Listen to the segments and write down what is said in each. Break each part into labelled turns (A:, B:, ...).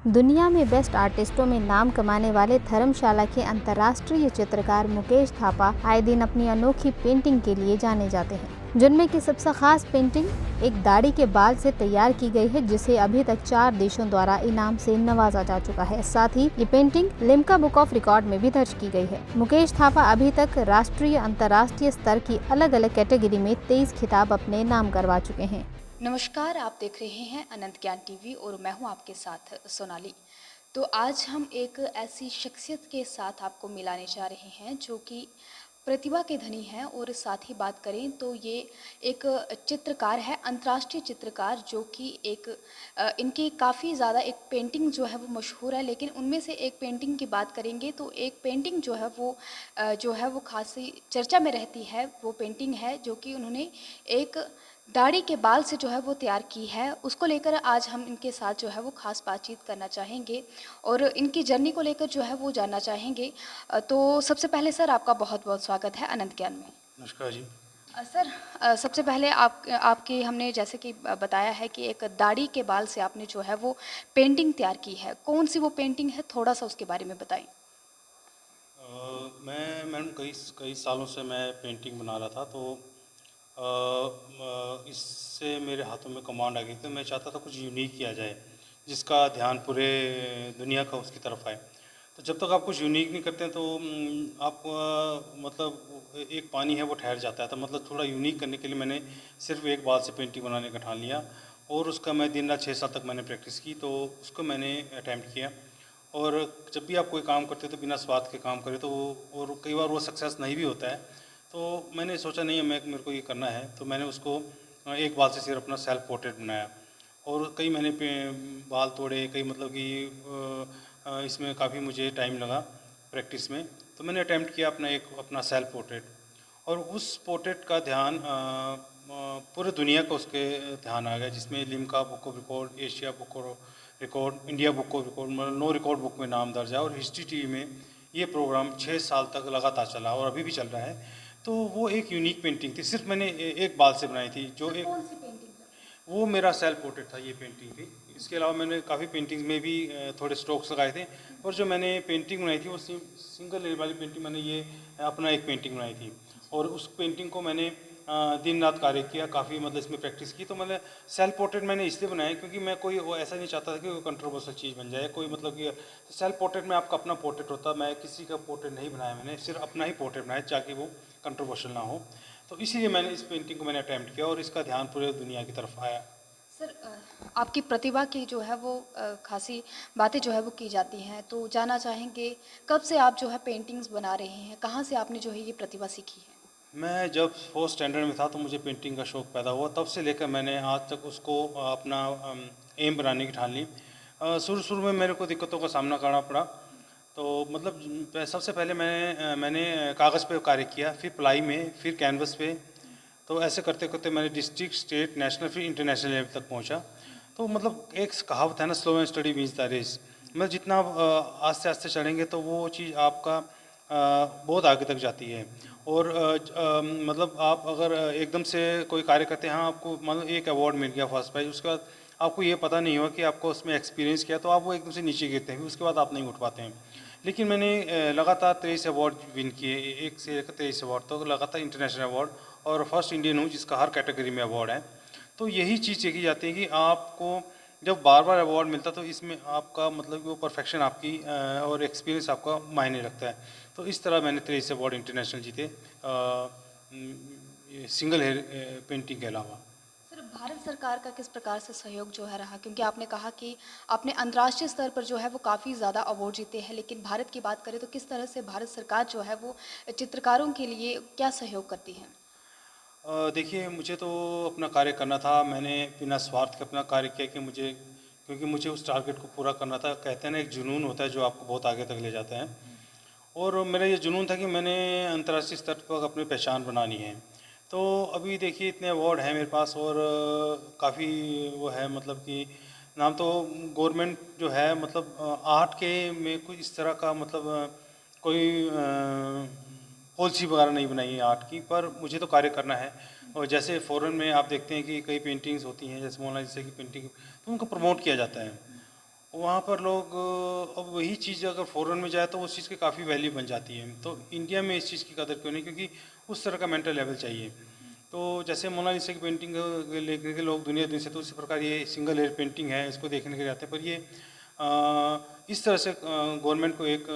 A: दुनिया में बेस्ट आर्टिस्टों में नाम कमाने वाले धर्मशाला के अंतर्राष्ट्रीय चित्रकार मुकेश थापा आए दिन अपनी अनोखी पेंटिंग के लिए जाने जाते हैं, जिनमें की सबसे खास पेंटिंग एक दाढ़ी के बाल से तैयार की गई है, जिसे अभी तक 4 देशों द्वारा इनाम से नवाजा जा चुका है। साथ ही ये painting Limca book of record में भी दर्ज की गई है। मुकेश थापा अभी तक राष्ट्रीय अंतर्राष्ट्रीय स्तर की अलग अलग कैटेगरी में 23 खिताब अपने नाम करवा चुके हैं।
B: नमस्कार, आप देख रहे हैं अनंत ज्ञान टीवी और मैं हूं आपके साथ सोनाली। तो आज हम एक ऐसी शख्सियत के साथ आपको मिलाने जा रहे हैं जो कि प्रतिभा के धनी हैं, और साथ ही बात करें तो ये एक चित्रकार है, अंतर्राष्ट्रीय चित्रकार, जो कि इनकी काफ़ी ज़्यादा एक पेंटिंग जो है वो मशहूर है। लेकिन उनमें से एक पेंटिंग की बात करेंगे तो एक पेंटिंग जो है वो खासी चर्चा में रहती है। वो पेंटिंग है जो कि उन्होंने एक दाढ़ी के बाल से जो है वो तैयार की है। उसको लेकर आज हम इनके साथ जो है वो ख़ास बातचीत करना चाहेंगे और इनकी जर्नी को लेकर जो है वो जानना चाहेंगे। तो सबसे पहले सर, आपका बहुत बहुत स्वागत है अनंत ज्ञान में।
C: नमस्कार जी।
B: सर, सबसे पहले आपके हमने जैसे कि बताया है कि एक दाढ़ी के बाल से आपने जो है वो पेंटिंग तैयार की है। कौन सी वो पेंटिंग है, थोड़ा सा उसके बारे में बताएं।
C: मैडम कई कई सालों से मैं पेंटिंग बना रहा था, तो इससे मेरे हाथों में कमांड आ गई। तो मैं चाहता था कुछ यूनिक किया जाए जिसका ध्यान पूरे दुनिया का उसकी तरफ आए। तो जब तक आप कुछ यूनिक नहीं करते हैं तो आप मतलब एक पानी है वो ठहर जाता है। तो मतलब थोड़ा यूनिक करने के लिए मैंने सिर्फ एक बाल से पेंटिंग बनाने का ठान लिया, और उसका मैं दिन रात 6 साल तक मैंने प्रैक्टिस की। तो उसको मैंने अटैम्प्ट किया। और जब भी आप कोई काम करते हो तो बिना स्वार्थ के काम करें, तो और कई बार वो सक्सेस नहीं भी होता है। तो मैंने सोचा नहीं है, मेरे को ये करना है। तो मैंने उसको एक बाल से सिर्फ अपना सेल्फ पोर्ट्रेट बनाया, और कई मैंने बाल तोड़े, कई मतलब कि इसमें काफ़ी मुझे टाइम लगा प्रैक्टिस में। तो मैंने अटैम्प्ट किया अपना सेल्फ पोर्ट्रेट, और उस पोर्ट्रेट का ध्यान पूरे दुनिया को उसके ध्यान आ गया, जिसमें Limca book of record, Asia book of record, India book of record, मतलब नो रिकॉर्ड बुक में नाम दर्ज है। और हिस्ट्री टीवी में ये प्रोग्राम 6 साल तक लगातार चला और अभी भी चल रहा है। तो वो एक यूनिक पेंटिंग थी, सिर्फ मैंने एक बाल से बनाई थी। जो एक
B: कौन सी पेंटिंग?
C: वो मेरा सेल्फ पोर्ट्रेट था, ये पेंटिंग थी। इसके अलावा मैंने काफ़ी पेंटिंग्स में भी थोड़े स्ट्रोक्स लगाए थे। और जो मैंने पेंटिंग बनाई थी वो सिंगल लेयर वाली पेंटिंग, मैंने ये अपना एक पेंटिंग बनाई थी। और उस पेंटिंग को मैंने दिन रात कार्य किया, काफ़ी मतलब इसमें प्रैक्टिस की। तो मतलब सेल्फ पोर्ट्रेट मैंने इसलिए बनाया क्योंकि मैं कोई वो ऐसा नहीं चाहता था कि कोई कंट्रोवर्शियल चीज़ बन जाए, कोई मतलब कि सेल्फ पोर्ट्रेट में आपका अपना पोर्ट्रेट होता। मैं किसी का पोर्ट्रेट नहीं बनाया, मैंने सिर्फ अपना ही पोर्ट्रेट बनाया ताकि वो कंट्रोवर्शियल ना हो। तो इसीलिए मैंने इस पेंटिंग को मैंने अटैम्प्ट किया, और इसका ध्यान पूरे दुनिया की तरफ आया।
B: सर, आपकी प्रतिभा की जो है वो खासी बातें जो है वो की जाती हैं। तो जानना चाहेंगे, कब से आप जो है पेंटिंग्स बना रहे हैं, कहाँ से आपने जो है ये प्रतिभा सीखी है?
C: मैं जब फोर्थ स्टैंडर्ड में था तो मुझे पेंटिंग का शौक़ पैदा हुआ। तब से लेकर मैंने आज तक उसको अपना एम बनाने की ठान ली। शुरू शुरू में मेरे को दिक्कतों का सामना करना पड़ा। तो मतलब सबसे पहले मैंने कागज़ पे कार्य किया, फिर प्लाई में, फिर कैनवस पे। तो ऐसे करते करते मैंने डिस्ट्रिक्ट, स्टेट, नेशनल, फिर इंटरनेशनल लेवल तक पहुंचा। तो मतलब एक कहावत है ना, slow and study means the race. मतलब जितना आप आस्ते आस्ते चढ़ेंगे तो वो चीज़ आपका बहुत आगे तक जाती है। और मतलब आप अगर एकदम से कोई कार्य करते हैं, हाँ आपको मतलब एक अवार्ड मिल गया फर्स्ट प्राइज, उसके बाद आपको ये पता नहीं हुआ कि आपको उसमें एक्सपीरियंस किया, तो आप वो एकदम से नीचे गिरते हैं, उसके बाद आप नहीं उठ पाते हैं। लेकिन मैंने लगातार 23 अवार्ड विन किए, एक से लेकर 23 अवार्ड, तो लगातार इंटरनेशनल अवार्ड, और फर्स्ट इंडियन हूँ जिसका हर कैटेगरी में अवार्ड है। तो यही चीज़ देखी जाती है कि आपको जब बार बार अवार्ड मिलता है तो इसमें आपका मतलब वो परफेक्शन आपकी और एक्सपीरियंस आपका मायने रखता है। तो इस तरह मैंने 23 अवार्ड इंटरनेशनल जीते, सिंगल हेयर पेंटिंग के अलावा।
B: सर, भारत सरकार का किस प्रकार से सहयोग जो है रहा, क्योंकि आपने कहा कि आपने अंतर्राष्ट्रीय स्तर पर जो है वो काफ़ी ज़्यादा अवार्ड जीते हैं, लेकिन भारत की बात करें तो किस तरह से भारत सरकार जो है वो चित्रकारों के लिए क्या सहयोग करती है?
C: देखिए, मुझे तो अपना कार्य करना था। मैंने बिना स्वार्थ के अपना कार्य किया कि क्योंकि मुझे उस टारगेट को पूरा करना था। कहते हैं ना, एक जुनून होता है जो आपको बहुत आगे तक ले जाता है। और मेरा ये जुनून था कि मैंने अंतर्राष्ट्रीय स्तर पर अपनी पहचान बनानी है। तो अभी देखिए, इतने अवार्ड हैं मेरे पास, और काफ़ी वो है मतलब कि नाम तो गवर्नमेंट जो है मतलब आर्ट के में कोई इस तरह का मतलब कोई पॉलिसी वगैरह नहीं बनाई है आर्ट की, पर मुझे तो कार्य करना है। और जैसे फ़ॉरेन में आप देखते हैं कि कई पेंटिंग्स होती हैं, जैसे मोनालिसा की पेंटिंग, तो उनको प्रमोट किया जाता है। वहाँ पर लोग अब वही चीज़ अगर फ़ॉरेन में जाए तो उस चीज़ की काफ़ी वैल्यू बन जाती है। तो इंडिया में इस चीज़ की कदर क्यों नहीं, क्योंकि उस तरह का मेंटल लेवल चाहिए। तो जैसे मोनालिसा की पेंटिंग देखने के लोग दुनिया दुनिया से, तो उसी प्रकार ये सिंगल लेयर पेंटिंग है, इसको देखने के लिए आते हैं। पर ये इस तरह से गवर्नमेंट को एक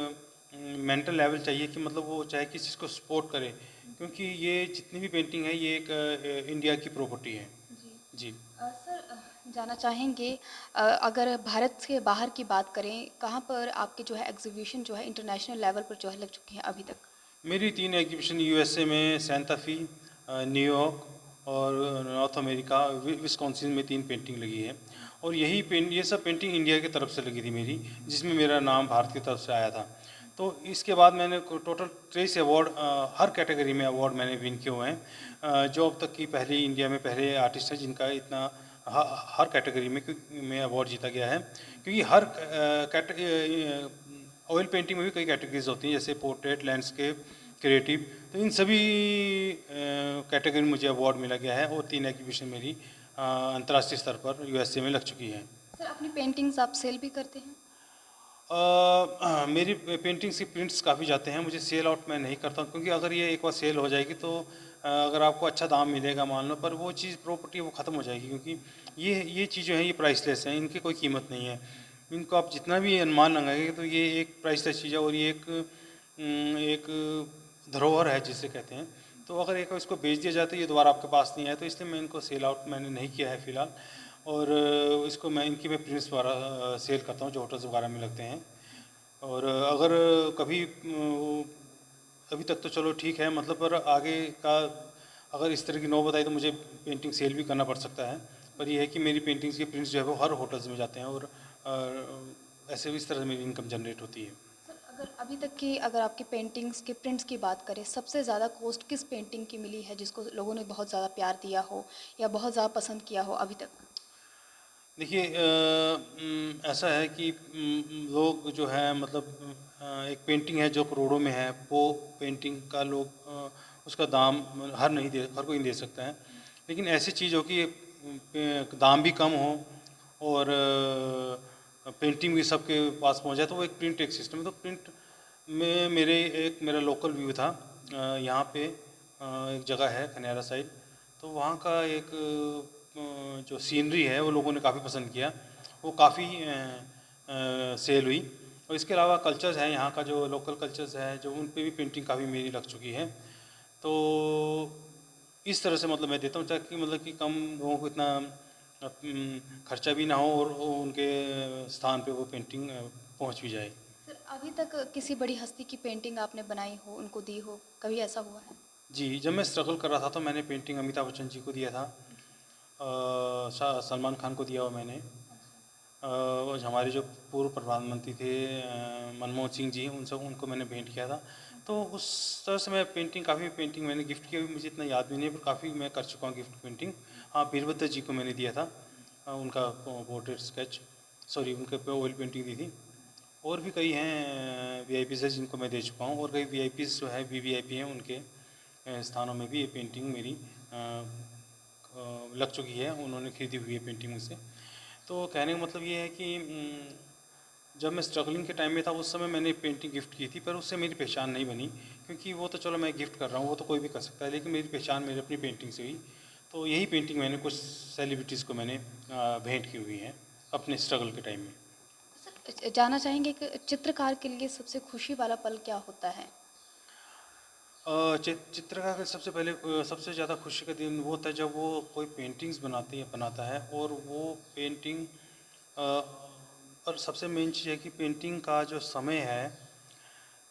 C: मेंटल लेवल चाहिए कि मतलब वो चाहे किस चीज़ को सपोर्ट करे, क्योंकि ये जितनी भी पेंटिंग है ये एक इंडिया की प्रॉपर्टी है।
B: जी।
C: जी।
B: सर, जानना चाहेंगे, अगर भारत से बाहर की बात करें, कहाँ पर आपके जो है एग्जीबिशन जो है इंटरनेशनल लेवल पर जो है लग चुकी हैं अभी तक?
C: मेरी 3 एग्जीबिशन यूएसए में, सैंता फी, न्यूयॉर्क और नॉर्थ अमेरिका, विस्कॉन्सिन में 3 पेंटिंग लगी है। और ये सब पेंटिंग इंडिया की तरफ से लगी थी मेरी, जिसमें मेरा नाम भारत की तरफ से आया था। तो इसके बाद मैंने टोटल 23 अवार्ड, हर कैटेगरी में अवार्ड मैंने विन किए हुए हैं। जो अब तक की पहली इंडिया में पहले आर्टिस्ट है जिनका इतना हर कैटेगरी में अवार्ड जीता गया है। क्योंकि हर ऑयल पेंटिंग में भी कई कैटेगरीज होती हैं, जैसे पोर्ट्रेट, लैंडस्केप, क्रिएटिव। तो इन सभी कैटेगरी में मुझे अवार्ड मिला गया है और 3 एग्जीबिशन मेरी अंतर्राष्ट्रीय स्तर पर यूएसए में लग चुकी हैं।
B: सर, अपनी पेंटिंग्स आप सेल भी करते हैं?
C: मेरी पेंटिंग्स की प्रिंट्स काफ़ी जाते हैं, मुझे सेल आउट मैं नहीं करता हूँ, क्योंकि अगर ये एक बार सेल हो जाएगी तो अगर आपको अच्छा दाम मिलेगा मान लो, पर वो चीज़ प्रॉपर्टी वो ख़त्म हो जाएगी, क्योंकि ये चीज़ें हैं, ये प्राइसलेस हैं, इनकी कोई कीमत नहीं है। इनको आप जितना भी अनुमान लगाएंगे तो ये एक प्राइसलेस चीज़ है, और ये एक धरोहर है जिसे कहते हैं। तो अगर एक इसको बेच दिया जाए तो ये दोबारा आपके पास नहीं आए, तो इसलिए मैं इनको सेल आउट मैंने नहीं किया है फ़िलहाल। और इसको इनकी मैं प्रिंट्स द्वारा सेल करता हूँ जो होटल्स वगैरह में लगते हैं। और अगर कभी अभी तक तो चलो ठीक है, मतलब पर आगे का अगर इस तरह की नौबत आई तो मुझे पेंटिंग सेल भी करना पड़ सकता है। पर यह है कि मेरी पेंटिंग्स के प्रिंट्स जो है वो हर होटल्स में जाते हैं, और ऐसे इस तरह से मेरी इनकम जनरेट होती है।
B: सर, अगर आपकी पेंटिंग्स के प्रिंट्स की बात करें, सबसे ज़्यादा कॉस्ट किस पेंटिंग की मिली है जिसको लोगों ने बहुत ज़्यादा प्यार दिया हो या बहुत ज़्यादा पसंद किया हो अभी तक?
C: देखिए, ऐसा है कि लोग जो है मतलब एक पेंटिंग है जो करोड़ों में है, वो पेंटिंग का लोग उसका दाम हर कोई नहीं दे सकता है। लेकिन ऐसी चीज़ हो कि दाम भी कम हो और पेंटिंग भी सबके पास पहुंच जाए, तो वो एक सिस्टम है। तो प्रिंट में मेरा लोकल व्यू था, यहाँ पे एक जगह है खनियारा साइड, तो वहाँ का एक जो सीनरी है वो लोगों ने काफ़ी पसंद किया, वो काफ़ी सेल हुई। और इसके अलावा कल्चर्स हैं, यहाँ का जो लोकल कल्चर्स है जो उन पे भी पेंटिंग काफ़ी मेरी लग चुकी है। तो इस तरह से मतलब मैं देता हूँ ताकि मतलब कि कम लोगों को इतना खर्चा भी ना हो और उनके स्थान पे वो पेंटिंग पहुँच भी जाए।
B: सर, अभी तक किसी बड़ी हस्ती की पेंटिंग आपने बनाई हो, उनको दी हो, कभी ऐसा हुआ है?
C: जी, जब मैं स्ट्रगल कर रहा था तो मैंने पेंटिंग अमिताभ बच्चन जी को दिया था, सलमान खान को दिया हुआ मैंने, हमारे जो पूर्व प्रधानमंत्री थे मनमोहन सिंह जी, उनको मैंने भेंट किया था। तो उस तरह से मैं काफ़ी पेंटिंग मैंने गिफ्ट किया, मुझे इतना याद भी नहीं है, पर काफ़ी मैं कर चुका हूँ गिफ्ट पेंटिंग। हाँ, वीरभद्र जी को मैंने दिया था, उनका पोर्ट्रेट स्केच, सॉरी उनके पे ऑयल पेंटिंग दी थी। और भी कई हैं वीआईपीज़ है जिनको मैं दे चुका हूँ, और कई वीआईपीज़ जो है वीवीआईपी हैं, उनके स्थानों में भी ये पेंटिंग मेरी लग चुकी है, उन्होंने खरीदी हुई है पेंटिंग मुझसे। तो कहने का मतलब ये है कि जब मैं स्ट्रगलिंग के टाइम में था उस समय मैंने पेंटिंग गिफ्ट की थी, पर उससे मेरी पहचान नहीं बनी, क्योंकि वो तो चलो मैं गिफ्ट कर रहा हूँ, वो तो कोई भी कर सकता है, लेकिन मेरी पहचान मेरी अपनी पेंटिंग से हुई। तो यही पेंटिंग मैंने कुछ सेलिब्रिटीज़ को मैंने भेंट की हुई है अपने स्ट्रगल के टाइम में।
B: सर, जानना चाहेंगे कि चित्रकार के लिए सबसे खुशी वाला पल क्या होता है?
C: चित्रकार का सबसे ज़्यादा खुशी का दिन वो होता है जब वो कोई पेंटिंग्स बनाता है, और वो पेंटिंग और सबसे मेन चीज़ है कि पेंटिंग का जो समय है,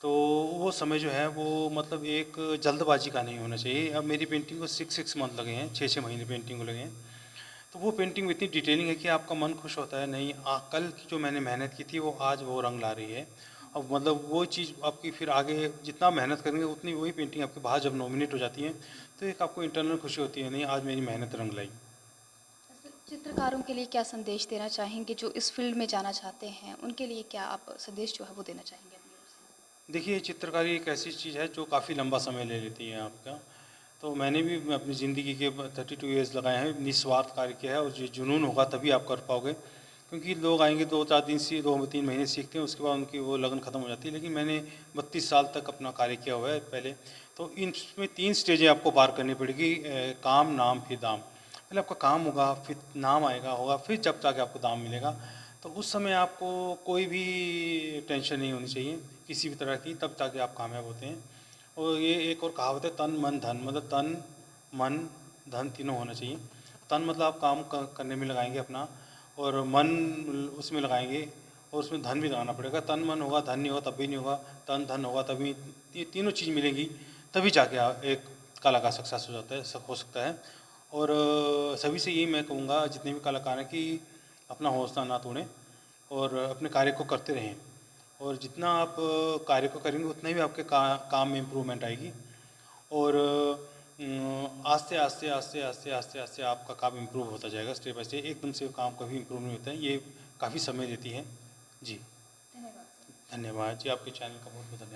C: तो वो समय जो है वो मतलब एक जल्दबाजी का नहीं होना चाहिए। अब मेरी पेंटिंग को 6 मंथ लगे हैं, 6 महीने पेंटिंग को लगे हैं। तो वो पेंटिंग में इतनी डिटेलिंग है कि आपका मन खुश होता है, नहीं कल की जो मैंने मेहनत की थी वो आज वो रंग ला रही है। अब मतलब वो चीज़ आपकी फिर आगे जितना मेहनत करेंगे उतनी वही पेंटिंग आपके बाहर जब नॉमिनेट हो जाती है, तो एक आपको इंटरनल खुशी होती है, नहीं आज मेरी मेहनत रंग लाई।
B: सर, चित्रकारों के लिए क्या संदेश देना चाहेंगे जो इस फील्ड में जाना चाहते हैं, उनके लिए क्या आप संदेश जो है वो देना चाहेंगे अपनी ओर से?
C: देखिए, चित्रकारी एक ऐसी चीज़ है जो काफ़ी लंबा समय ले लेती है आपका। तो मैंने भी अपनी ज़िंदगी के 32 ईयर्स लगाए हैं, निस्वार्थ कार्य किया है, और जो जुनून होगा तभी आप कर पाओगे। क्योंकि लोग आएंगे 2-4 दिन से 2-3 महीने सीखते हैं, उसके बाद उनकी वो लगन ख़त्म हो जाती है। लेकिन मैंने 32 साल तक अपना कार्य किया हुआ है पहले। तो इसमें 3 स्टेजें आपको पार करनी पड़ेगी, काम, नाम, फिर दाम। पहले आपका काम होगा, फिर नाम आएगा होगा, फिर जब जाके आपको दाम मिलेगा। तो उस समय आपको कोई भी टेंशन नहीं होनी चाहिए किसी भी तरह की, तब जाके आप कामयाब होते हैं। और ये एक और कहावत है, तन मन धन, मतलब तन मन धन तीनों होना चाहिए। तन मतलब आप काम करने में लगाएंगे अपना, और मन उसमें लगाएंगे, और उसमें धन भी लगाना पड़ेगा। तन मन होगा, धन नहीं होगा तब भी नहीं होगा, तन धन होगा तभी, ये तीनों चीज़ मिलेंगी तभी जाके एक कलाकार सक्सेस हो जाता है, हो सकता है। और सभी से यही मैं कहूँगा, जितने भी कलाकार हैं, कि अपना हौसला ना तोड़ें और अपने कार्य को करते रहें। और जितना आप कार्य को करेंगे उतना ही आपके काम में इम्प्रूवमेंट आएगी। और आस्ते आस्ते आस्ते आस्ते आस्ते आस्ते आपका काम इम्प्रूव होता जाएगा, स्टेप बाय स्टेप। एकदम से काम कभी इम्प्रूव नहीं होता है, ये काफ़ी समय लेती है। जी
B: धन्यवाद सर।
C: धन्यवाद जी, आपके चैनल का बहुत बहुत धन्यवाद।